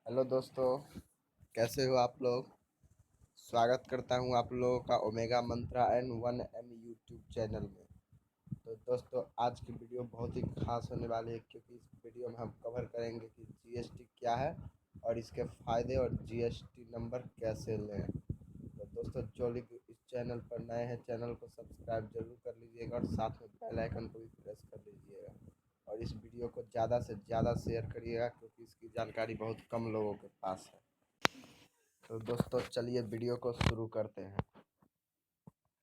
Hello दोस्तों, कैसे हो आप लोग। स्वागत करता हूं आप लोगों का Omega Mantra N one M YouTube channel में। तो दोस्तों, आज की वीडियो बहुत ही खास होने वाली है क्योंकि इस वीडियो में हम कवर करेंगे कि जीएसटी क्या है और इसके फायदे और जीएसटी नंबर कैसे लें। तो दोस्तों, जो लोग इस चैनल पर नए हैं, चैनल को सब्सक्राइब जरूर कर लीजिएगा और साथ में बेल आइकन को भी प्रेस कर लीजिएगा और इस वीडियो को ज़्यादा से ज़्यादा शेयर करिएगा क्योंकि इसकी जानकारी बहुत कम लोगों के पास है। तो दोस्तों, चलिए वीडियो को शुरू करते हैं।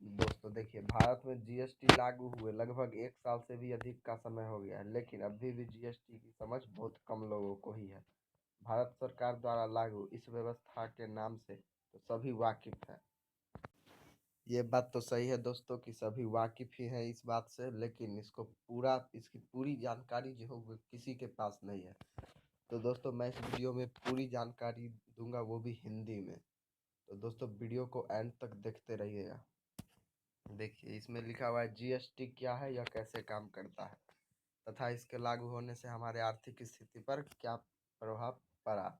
दोस्तों देखिए, भारत में जीएसटी लागू हुए लगभग 1 साल से भी अधिक का समय हो गया है, लेकिन अभी भी जीएसटी की समझ बहुत कम लोगों को ही है। भारत सरकार द्वारा लागू इस व्यवस्था के नाम से तो सभी वाकिफ हैं। ये बात तो सही है दोस्तों कि सभी वाकिफ ही हैं इस बात से, लेकिन इसकी पूरी जानकारी जो है वो किसी के पास नहीं है। तो दोस्तों, मैं इस वीडियो में पूरी जानकारी दूंगा, वो भी हिंदी में। तो दोस्तों, वीडियो को एंड तक देखते रहिएगा। देखिए, इसमें लिखा हुआ है जीएसटी क्या है, यह कैसे काम करता है तथा इसके लागू होने से हमारे आर्थिक स्थिति पर क्या प्रभाव पड़ा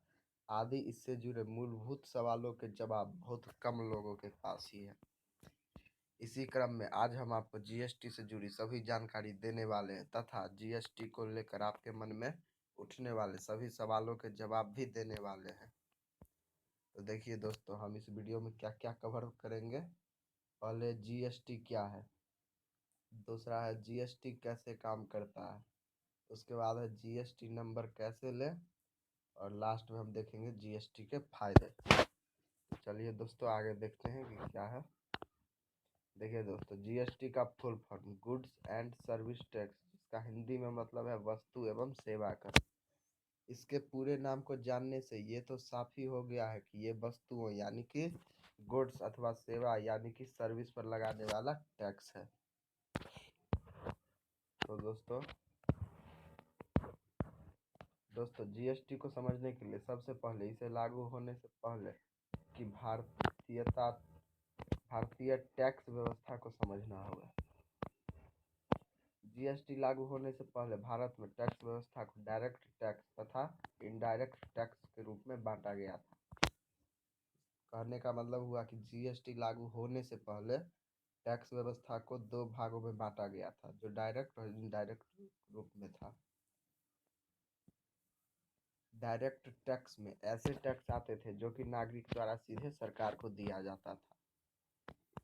आदि इससे जुड़े मूलभूत सवालों के जवाब बहुत कम लोगों के पास ही है। इसी क्रम में आज हम आपको जीएसटी से जुड़ी सभी जानकारी देने वाले हैं तथा जीएसटी को लेकर आपके मन में उठने वाले सभी सवालों के जवाब भी देने वाले हैं। तो देखिए दोस्तों, हम इस वीडियो में क्या क्या कवर करेंगे। पहले जीएसटी क्या है, दूसरा है जीएसटी कैसे काम करता है, उसके बाद है जीएसटी नंबर कैसे लें और लास्ट में हम देखेंगे जीएसटी के फायदे। चलिए दोस्तों, आगे देखते हैं कि क्या है। देखिए दोस्तों, जीएसटी का full form goods and service tax, जिसका हिंदी में मतलब है वस्तु एवं सेवा कर। इसके पूरे नाम को जानने से ये तो साफ ही हो गया है कि ये वस्तुओं यानी कि गुड्स अथवा सेवा यानी कि सर्विस पर लगाने वाला टैक्स है। तो दोस्तों जीएसटी को समझने के लिए सबसे पहले इसे लागू होने से पहले कि भारतीय टैक्स व्यवस्था को समझना होगा। जीएसटी लागू होने से पहले भारत में टैक्स व्यवस्था को डायरेक्ट टैक्स तथा इनडायरेक्ट टैक्स के रूप में बांटा गया था। कहने का मतलब हुआ कि जीएसटी लागू होने से पहले टैक्स व्यवस्था को दो भागों में बांटा गया था, जो डायरेक्ट और इनडायरेक्ट रूप में था। डायरेक्ट टैक्स में ऐसे टैक्स आते थे जो कि नागरिक द्वारा सीधे सरकार को दिया जाता था।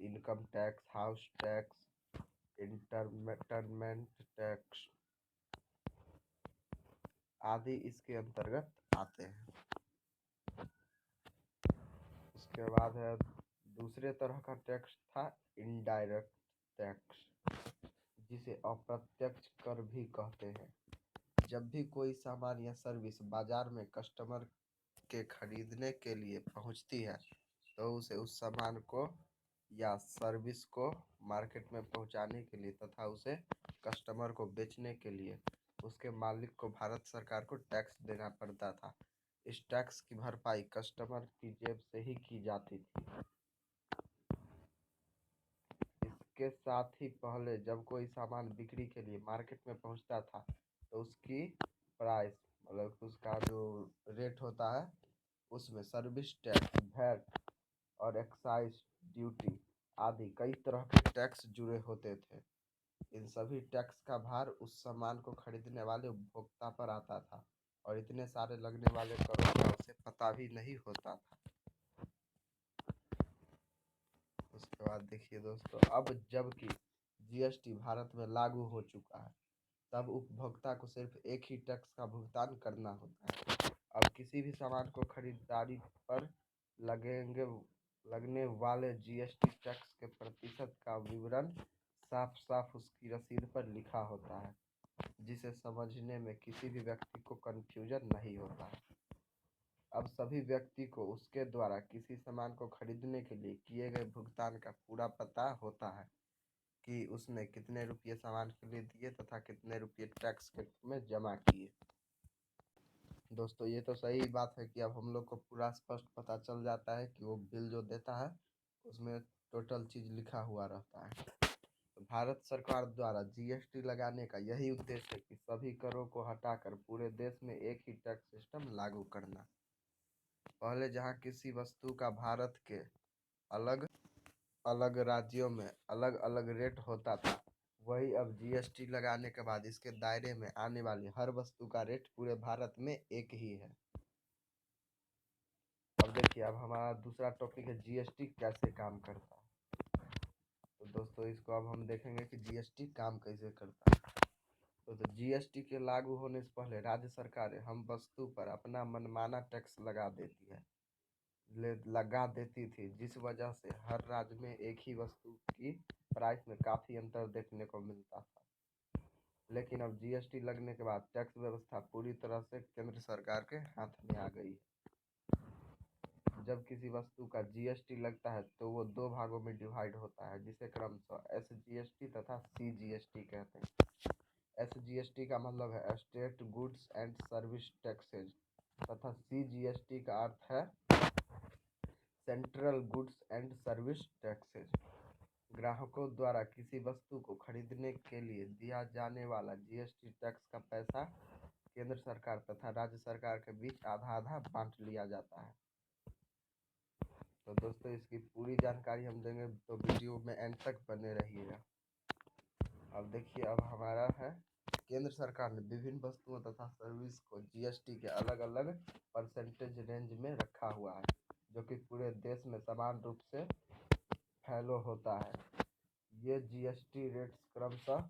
Income tax, house tax, entertainment tax आदि इसके अंतर्गत आते हैं। उसके बाद है दूसरे तरह का टैक्स था इनडायरेक्ट टैक्स, जिसे अप्रत्यक्ष कर भी कहते हैं। जब भी कोई सामान या सर्विस बाजार में कस्टमर के खरीदने के लिए पहुंचती है तो उसे उस सामान को या सर्विस को मार्केट में पहुंचाने के लिए तथा उसे कस्टमर को बेचने के लिए उसके मालिक को भारत सरकार को टैक्स देना पड़ता था। इस टैक्स की भरपाई कस्टमर की जेब से ही की जाती थी। इसके साथ ही पहले जब कोई सामान बिक्री के लिए मार्केट में पहुंचता था तो उसकी प्राइस मतलब उसका जो रेट होता है उसमें सर्विस टैक्स, वैट और एक्साइज ड्यूटी आदि कई तरह के टैक्स जुड़े होते थे। इन सभी टैक्स का भार उस सामान को खरीदने वाले उपभोक्ता पर आता था और इतने सारे लगने वाले करों का उसे पता भी नहीं होता था। उसके बाद देखिए दोस्तों, अब जबकि जीएसटी भारत में लागू हो चुका है तब उपभोक्ता को सिर्फ एक ही टैक्स का भुगतान करना होता है। अब किसी भी सामान को खरीदारी पर लगने वाले जीएसटी टैक्स के प्रतिशत का विवरण साफ साफ उसकी रसीद पर लिखा होता है, जिसे समझने में किसी भी व्यक्ति को कंफ्यूजन नहीं होता है। अब सभी व्यक्ति को उसके द्वारा किसी सामान को खरीदने के लिए किए गए भुगतान का पूरा पता होता है कि उसने कितने रुपये सामान के लिए दिए तथा कितने रुपये टैक्स के रूप में जमा किए। दोस्तों, ये तो सही बात है कि अब हम लोग को पूरा स्पष्ट पता चल जाता है कि वो बिल जो देता है उसमें टोटल चीज़ लिखा हुआ रहता है। तो भारत सरकार द्वारा जीएसटी लगाने का यही उद्देश्य है कि सभी करों को हटाकर पूरे देश में एक ही टैक्स सिस्टम लागू करना। पहले जहाँ किसी वस्तु का भारत के अलग अलग राज्यों में अलग अलग रेट होता था, वही अब जीएसटी लगाने के बाद इसके दायरे में आने वाली हर वस्तु का रेट पूरे भारत में एक ही है। अब देखिए, अब हमारा दूसरा टॉपिक है जीएसटी कैसे काम करता है। तो दोस्तों, इसको अब हम देखेंगे कि जीएसटी काम कैसे करता है। तो जीएसटी के लागू होने से पहले राज्य सरकारें हम वस्तु पर अपना मनमाना टैक्स लगा देती थी, जिस वजह से हर राज्य में एक ही वस्तु की प्राइस में काफ़ी अंतर देखने को मिलता था। लेकिन अब जीएसटी लगने के बाद टैक्स व्यवस्था पूरी तरह से केंद्र सरकार के हाथ में आ गई है। जब किसी वस्तु का जीएसटी लगता है तो वो दो भागों में डिवाइड होता है, जिसे क्रमशः एसजीएसटी तथा सीजीएसटी कहते हैं। एसजीएसटी का मतलब है state goods and service taxes तथा सीजीएसटी का अर्थ है central goods and service taxes. ग्राहकों द्वारा किसी वस्तु को खरीदने के लिए दिया जाने वाला जीएसटी टैक्स का पैसा केंद्र सरकार तथा राज्य सरकार के बीच आधा आधा बांट लिया जाता है। तो दोस्तों, इसकी पूरी जानकारी हम देंगे, तो वीडियो में एंड तक बने रहिएगा। अब देखिए, अब हमारा है केंद्र सरकार ने विभिन्न वस्तुओं तथा सर्विस को जीएसटी के अलग अलग परसेंटेज रेंज में रखा हुआ है, जो कि पूरे देश में समान रूप से फैलो होता है। ये जीएसटी रेट्स क्रमशः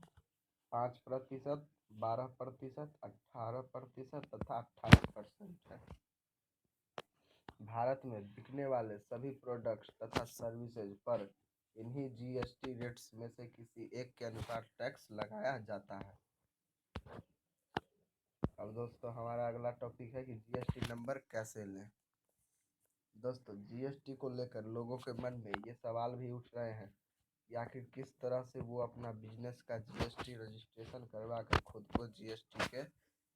5%, 12%, 18% तथा 28% है। भारत में बिकने वाले सभी प्रोडक्ट्स तथा सर्विसेज पर इन्हीं जीएसटी रेट्स में से किसी एक के अनुसार टैक्स लगाया जाता है। अब दोस्तों, हमारा अगला टॉपिक है कि जीएसटी नंबर कैसे लें। दोस्तों, जीएसटी को लेकर लोगों के मन में ये सवाल भी उठ रहे हैं कि आखिर किस तरह से वो अपना बिजनेस का जीएसटी रजिस्ट्रेशन करवा कर खुद को जीएसटी के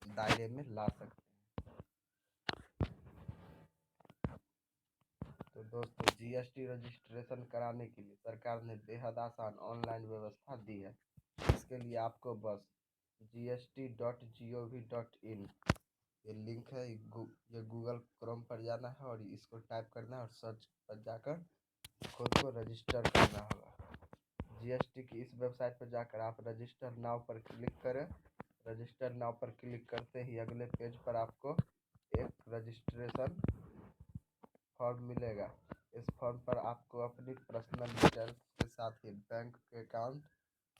दायरे में ला सकते हैं। तो दोस्तों, जीएसटी रजिस्ट्रेशन कराने के लिए सरकार ने बेहद आसान ऑनलाइन व्यवस्था दी है। इसके लिए आपको बस gst.gov.in ये लिंक है, ये गूगल क्रोम पर जाना है और इसको टाइप करना है और सर्च पर जाकर खुद को रजिस्टर करना होगा। जीएसटी की इस वेबसाइट पर जाकर आप रजिस्टर नाउ पर क्लिक करें। रजिस्टर नाउ पर क्लिक करते ही अगले पेज पर आपको एक रजिस्ट्रेशन फॉर्म मिलेगा। इस फॉर्म पर आपको अपनी पर्सनल डिटेल्स के साथ ही बैंक के अकाउंट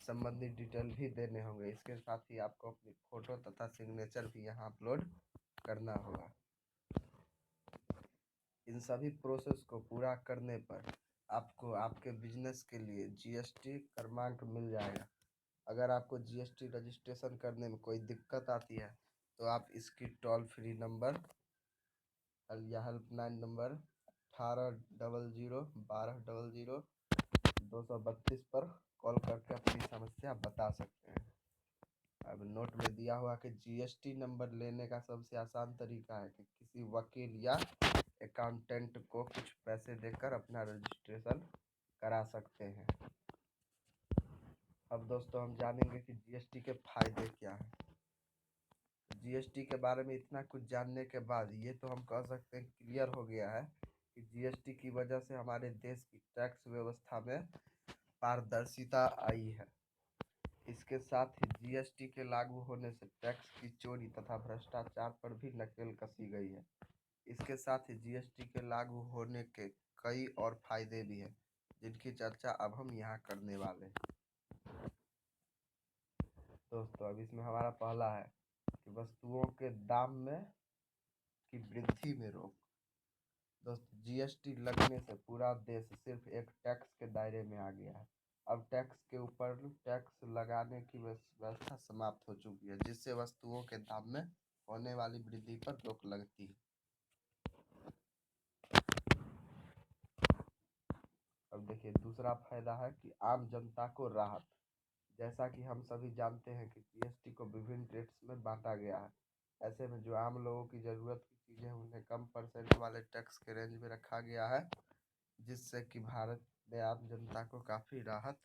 संबंधी डिटेल भी देने होंगे। इसके साथ ही आपको अपनी फ़ोटो तथा सिग्नेचर भी यहाँ अपलोड करना होगा। इन सभी प्रोसेस को पूरा करने पर आपको आपके बिजनेस के लिए जीएसटी क्रमांक मिल जाएगा। अगर आपको जीएसटी रजिस्ट्रेशन करने में कोई दिक्कत आती है तो आप इसकी टोल फ्री नंबर या हेल्पलाइन नंबर 1800 1200 232 पर कॉल करके अपनी समस्या बता सकते हैं। अब नोट में दिया हुआ कि जीएसटी नंबर लेने का सबसे आसान तरीका है कि किसी वकील या अकाउंटेंट को कुछ पैसे देकर अपना रजिस्ट्रेशन करा सकते हैं। अब दोस्तों, हम जानेंगे कि जीएसटी के फायदे क्या हैं। जीएसटी के बारे में इतना कुछ जानने के बाद ये तो हम कह सकते हैं क्लियर हो गया है कि जीएसटी की वजह से हमारे देश की टैक्स व्यवस्था में पारदर्शिता आई है। इसके साथ ही जीएसटी के लागू होने से टैक्स की चोरी तथा भ्रष्टाचार पर भी नकेल कसी गई है। इसके साथ ही जीएसटी के लागू होने के कई और फायदे भी हैं, जिनकी चर्चा अब हम यहाँ करने वाले हैं। दोस्तों, अब इसमें हमारा पहला है कि वस्तुओं के दाम में की वृद्धि में रोक। दोस्तों, जीएसटी लगने से पूरा देश सिर्फ एक टैक्स के दायरे में आ गया है। अब टैक्स के ऊपर टैक्स लगाने की व्यवस्था समाप्त हो चुकी है, जिससे वस्तुओं के दाम में होने वाली वृद्धि पर रोक लगती है। अब देखिए, दूसरा फायदा है कि आम जनता को राहत। जैसा कि हम सभी जानते हैं कि जीएसटी को विभिन्न रेट्स में बांटा गया है। ऐसे में जो आम लोगों की ज़रूरत की चीज़ें उन्हें कम परसेंट वाले टैक्स के रेंज में रखा गया है, जिससे कि भारत में आम जनता को काफ़ी राहत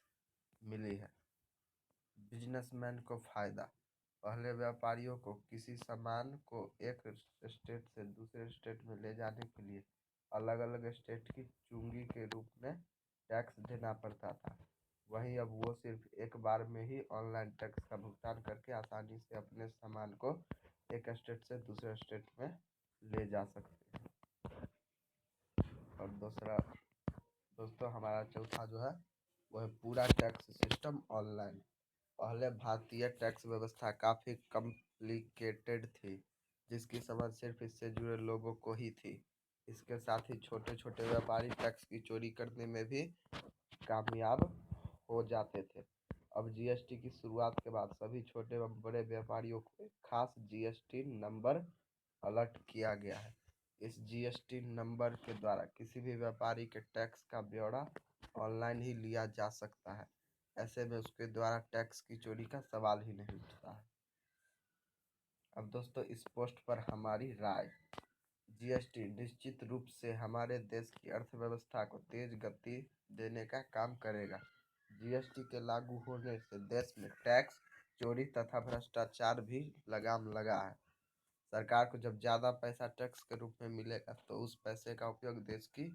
मिली है। बिजनेसमैन को फ़ायदा। पहले व्यापारियों को किसी सामान को एक स्टेट से दूसरे स्टेट में ले जाने के लिए अलग अलग स्टेट की चुंगी के रूप में टैक्स देना पड़ता था। वहीं अब वो सिर्फ एक बार में ही ऑनलाइन टैक्स का भुगतान करके आसानी से अपने सामान को एक स्टेट से दूसरे स्टेट में ले जा सकते हैं। और दूसरा दोस्तों, हमारा चौथा जो है वो है पूरा टैक्स सिस्टम ऑनलाइन। पहले भारतीय टैक्स व्यवस्था काफ़ी कॉम्प्लिकेटेड थी, जिसकी समझ सिर्फ इससे जुड़े लोगों को ही थी। इसके साथ ही छोटे छोटे व्यापारी टैक्स की चोरी करने में भी कामयाब हो जाते थे। अब जीएसटी की शुरुआत के बाद सभी छोटे व बड़े व्यापारियों को एक खास जीएसटी नंबर अलर्ट किया गया है। इस जीएसटी नंबर के द्वारा किसी भी व्यापारी के टैक्स का ब्यौरा ऑनलाइन ही लिया जा सकता है। ऐसे में उसके द्वारा टैक्स की चोरी का सवाल ही नहीं उठता है। अब दोस्तों, इस पोस्ट पर हमारी राय। जीएसटी निश्चित रूप से हमारे देश की अर्थव्यवस्था को तेज गति देने का काम करेगा। जीएसटी के लागू होने से देश में टैक्स चोरी तथा भ्रष्टाचार भी लगाम लगा है। सरकार को जब ज़्यादा पैसा टैक्स के रूप में मिलेगा तो उस पैसे का उपयोग देश की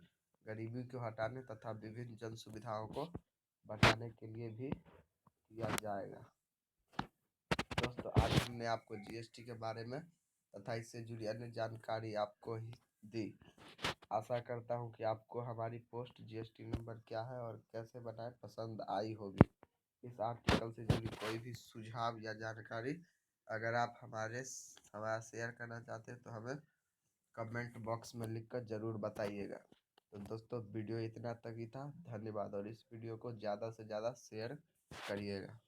गरीबी को हटाने तथा विभिन्न जन सुविधाओं को बढ़ाने के लिए भी किया जाएगा। दोस्तों, आज हमने आपको जीएसटी के बारे में तथा इससे जुड़ी अन्य जानकारी आपको ही दी। आशा करता हूँ कि आपको हमारी पोस्ट जीएसटी नंबर क्या है और कैसे बनाए पसंद आई होगी। इस आर्टिकल से जुड़ी कोई भी सुझाव या जानकारी अगर आप हमारा शेयर करना चाहते हैं तो हमें कमेंट बॉक्स में लिखकर ज़रूर बताइएगा। तो दोस्तों, वीडियो इतना तक ही था। धन्यवाद, और इस वीडियो को ज़्यादा से ज़्यादा शेयर करिएगा।